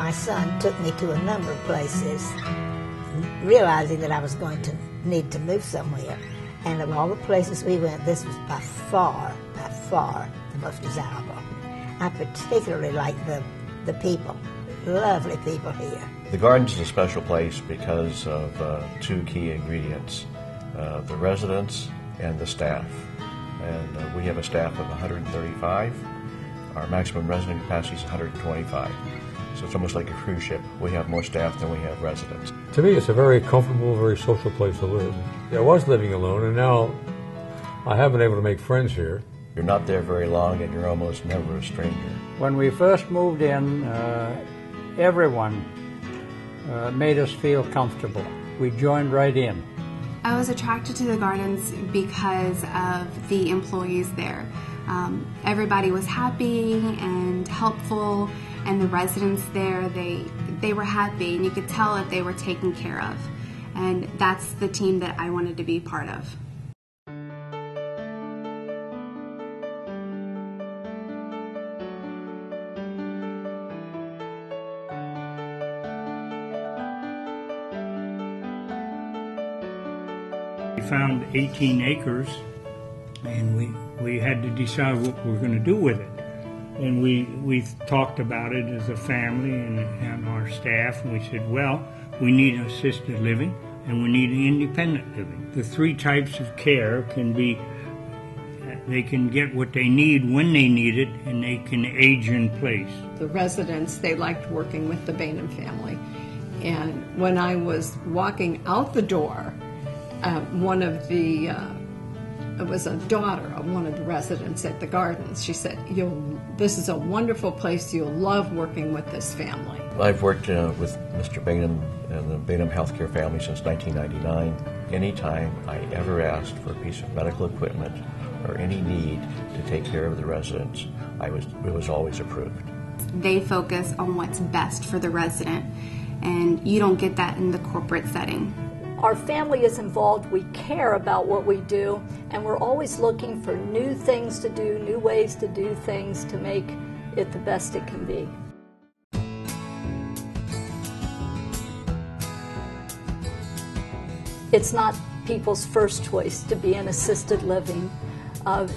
my son took me to a number of places, realizing that I was going to need to move somewhere. And of all the places we went, this was by far the most desirable. I particularly like the people, lovely people here. The Gardens is a special place because of two key ingredients, the residents and the staff. And we have a staff of 135. Our maximum resident capacity is 125. So it's almost like a cruise ship. We have more staff than we have residents. To me, it's a very comfortable, very social place to live. I was living alone, and now I have been able to make friends here. You're not there very long, and you're almost never a stranger. When we first moved in, everyone made us feel comfortable. We joined right in. I was attracted to the Gardens because of the employees there. Everybody was happy and helpful, and the residents there, they were happy, and you could tell that they were taken care of. And that's the team that I wanted to be part of. We found 18 acres, and we had to decide what we were going to do with it. And we talked about it as a family and our staff, and we said, well, we need assisted living and we need independent living. The three types of care can be, they can get what they need when they need it, and they can age in place. The residents, they liked working with the Bainham family. And when I was walking out the door, it was a daughter of one of the residents at the Gardens. She said, this is a wonderful place. You'll love working with this family. I've worked with Mr. Bainham and the Bainham Healthcare family since 1999. Anytime I ever asked for a piece of medical equipment or any need to take care of the residents, it was always approved. They focus on what's best for the resident, and you don't get that in the corporate setting. Our family is involved, we care about what we do, and we're always looking for new things to do, new ways to do things to make it the best it can be. It's not people's first choice to be in assisted living.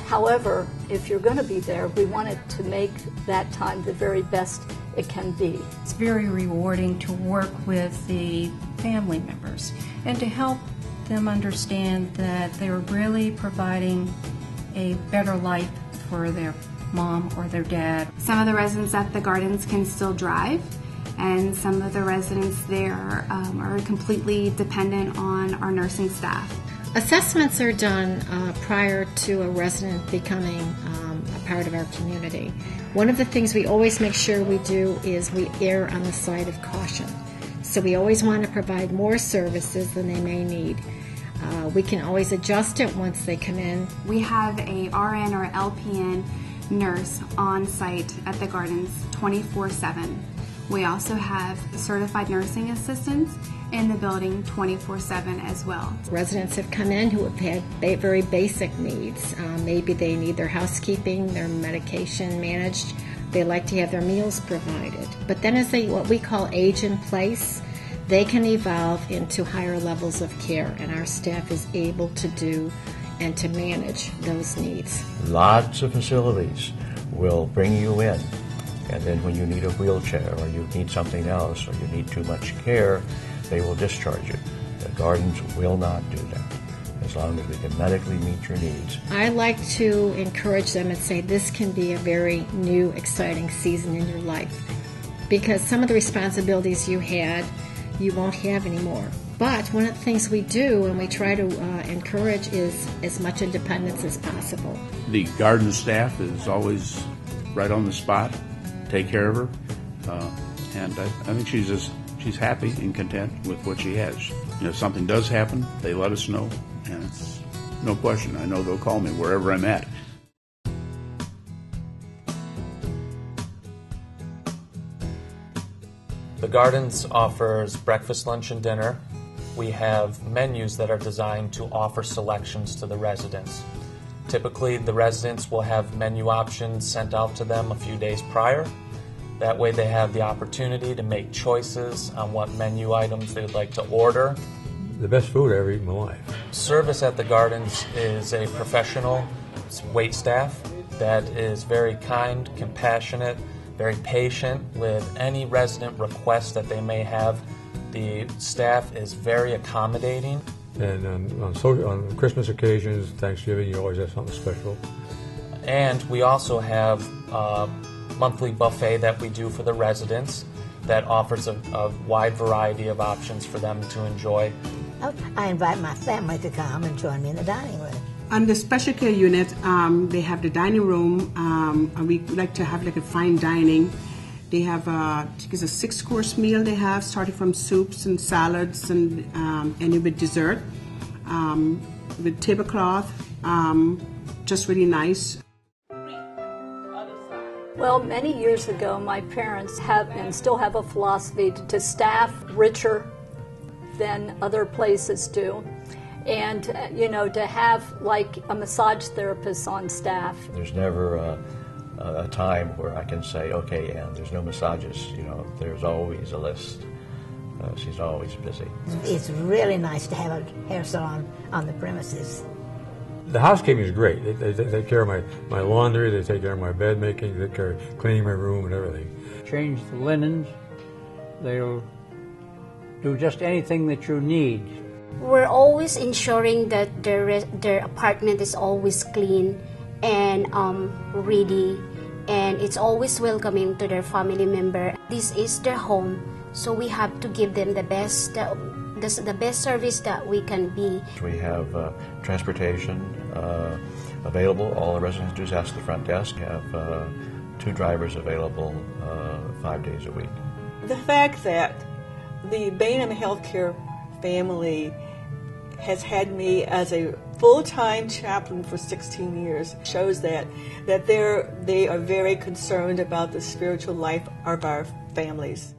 However, if you're going to be there, we wanted to make that time the very best it can be. It's very rewarding to work with the family members and to help them understand that they're really providing a better life for their mom or their dad. Some of the residents at the Gardens can still drive, and some of the residents there are completely dependent on our nursing staff. Assessments are done prior to a resident becoming a part of our community. One of the things we always make sure we do is we err on the side of caution. So we always want to provide more services than they may need. We can always adjust it once they come in. We have a RN or LPN nurse on site at the Gardens 24/7. We also have certified nursing assistants in the building 24/7 as well. Residents have come in who have had very basic needs. Maybe they need their housekeeping, their medication managed. They like to have their meals provided. But then as they, what we call age in place, they can evolve into higher levels of care, and our staff is able to do and to manage those needs. Lots of facilities will bring you in, and then when you need a wheelchair or you need something else or you need too much care, they will discharge you. The Gardens will not do that, as long as we can medically meet your needs. I like to encourage them and say this can be a very new, exciting season in your life, because some of the responsibilities you had, you won't have anymore. But one of the things we do and we try to encourage is as much independence as possible. The garden staff is always right on the spot, take care of her, and I think she's happy and content with what she has. If something does happen, they let us know, and it's no question. I know they'll call me wherever I'm at. The Gardens offers breakfast, lunch, and dinner. We have menus that are designed to offer selections to the residents. Typically, the residents will have menu options sent out to them a few days prior. That way they have the opportunity to make choices on what menu items they would like to order. The best food I ever eaten in my life. Service at the Gardens is a professional wait staff that is very kind, compassionate, very patient with any resident request that they may have. The staff is very accommodating. And on Christmas occasions, Thanksgiving, you always have something special. And we also have a monthly buffet that we do for the residents that offers a wide variety of options for them to enjoy. I invite my family to come and join me in the dining room. On the special care unit, they have the dining room, and we like to have like a fine dining. They have it's a 6-course meal they have, starting from soups and salads and with dessert, with tablecloth, just really nice. Well, many years ago, my parents have and still have a philosophy to staff richer than other places do. And, to have like a massage therapist on staff. There's never a time where I can say, okay, and there's no massages. There's always a list. She's always busy. It's really nice to have a hair salon on the premises. The housekeeping is great. They take care of my laundry, they take care of my bed making, they take care of cleaning my room and everything. Change the linens. They'll do just anything that you need. We're always ensuring that their apartment is always clean and ready, and it's always welcoming to their family member. This is their home, so we have to give them the best service that we can be. We have transportation available. All the residents do is ask the front desk. We have 2 drivers available 5 days a week. The fact that the Bainham Healthcare family has had me as a full-time chaplain for 16 years shows that they are very concerned about the spiritual life of our families.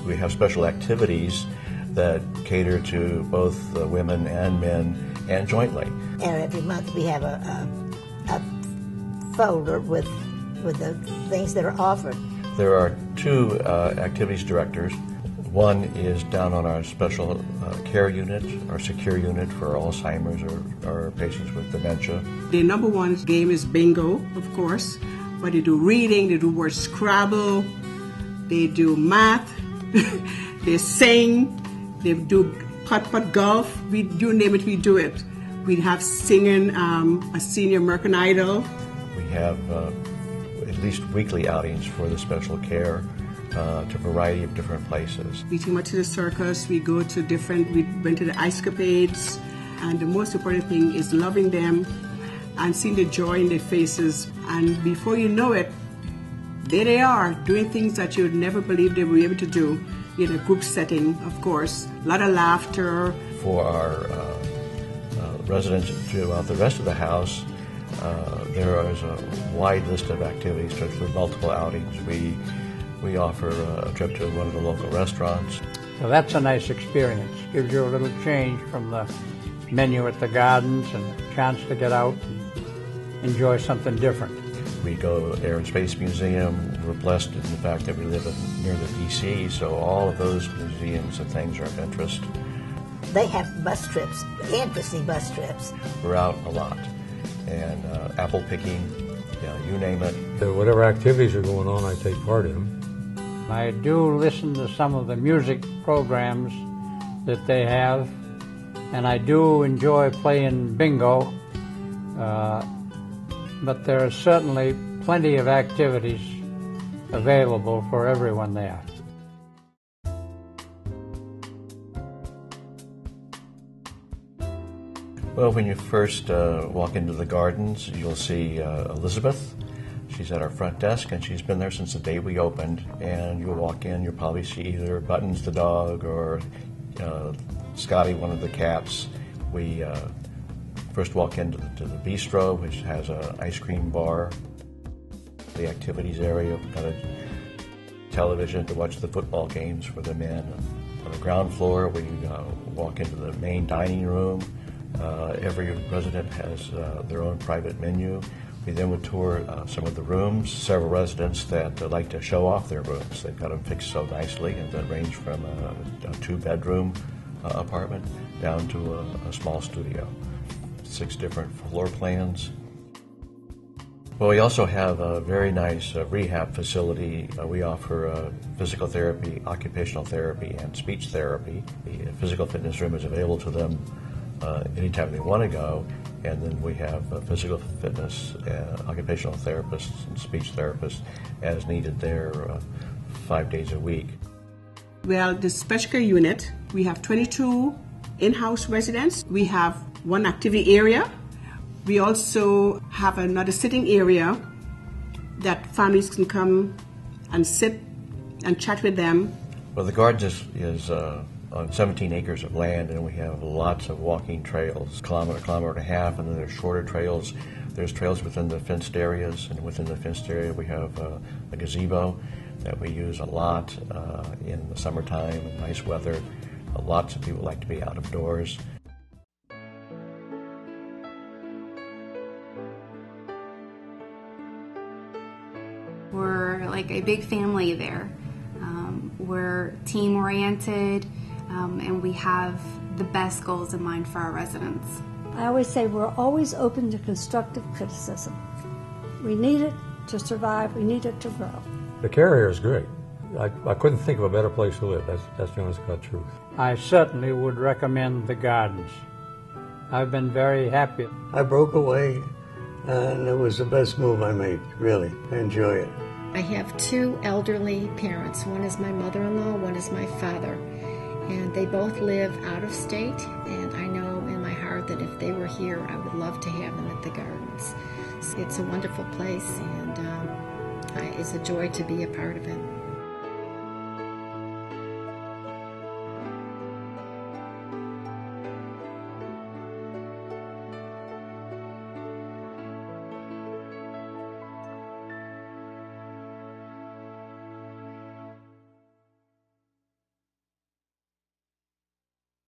We have special activities that cater to both women and men and jointly. And every month we have a folder with the things that are offered. There are 2 activities directors. One is down on our special care unit, our secure unit for Alzheimer's or patients with dementia. The number 1 game is bingo, of course, but they do reading, they do word Scrabble, they do math, they sing, they do putt-putt golf. You name it, we do it. We have singing a senior American Idol. We have at least weekly outings for the special care to a variety of different places. We take to the circus, we went to the ice capades, and the most important thing is loving them and seeing the joy in their faces. And before you know it, there they are, doing things that you would never believe they were able to do in a group setting, of course. A lot of laughter. For our residents throughout the rest of the house, there is a wide list of activities with multiple outings. We offer a trip to one of the local restaurants. So that's a nice experience. Gives you a little change from the menu at the Gardens and a chance to get out and enjoy something different. We go Air and Space Museum. We're blessed in the fact that we live near the DC, so all of those museums and things are of interest. They have bus trips, interesting bus trips. We're out a lot. And apple picking, you name it. Whatever activities are going on, I take part in them. I do listen to some of the music programs that they have, and I do enjoy playing bingo, but there are certainly plenty of activities available for everyone there. Well, when you first walk into the Gardens, you'll see Elizabeth. She's at our front desk, and she's been there since the day we opened. And you'll walk in, you'll probably see either Buttons the dog or Scotty, one of the cats. We first walk into the bistro, which has an ice cream bar. The activities area, we've got a television to watch the football games for the men. On the ground floor, we walk into the main dining room. Every resident has their own private menu. We then would tour some of the rooms, several residents that like to show off their rooms. They've got them fixed so nicely, and that range from a two-bedroom apartment down to a small studio. 6 different floor plans. Well, we also have a very nice rehab facility. We offer physical therapy, occupational therapy, and speech therapy. The physical fitness room is available to them anytime they want to go, and then we have physical fitness, occupational therapists, and speech therapists as needed there 5 days a week. Well, the special care unit, we have 22 in-house residents. We have 1 activity area. We also have another sitting area that families can come and sit and chat with them. Well, the Gardens is on 17 acres of land, and we have lots of walking trails, kilometer and a half, and then there's shorter trails. There's trails within the fenced areas, and within the fenced area we have a gazebo that we use a lot in the summertime and nice weather. Lots of people like to be out of doors. We're like a big family there. We're team-oriented, and we have the best goals in mind for our residents. I always say we're always open to constructive criticism. We need it to survive. We need it to grow. The care here is great. I couldn't think of a better place to live. That's the honest God truth. I certainly would recommend the Gardens. I've been very happy. I broke away, and it was the best move I made, really. I enjoy it. I have 2 elderly parents. One is my mother-in-law, one is my father. And they both live out of state, and I know in my heart that if they were here, I would love to have them at the Gardens. It's a wonderful place, and it's a joy to be a part of it.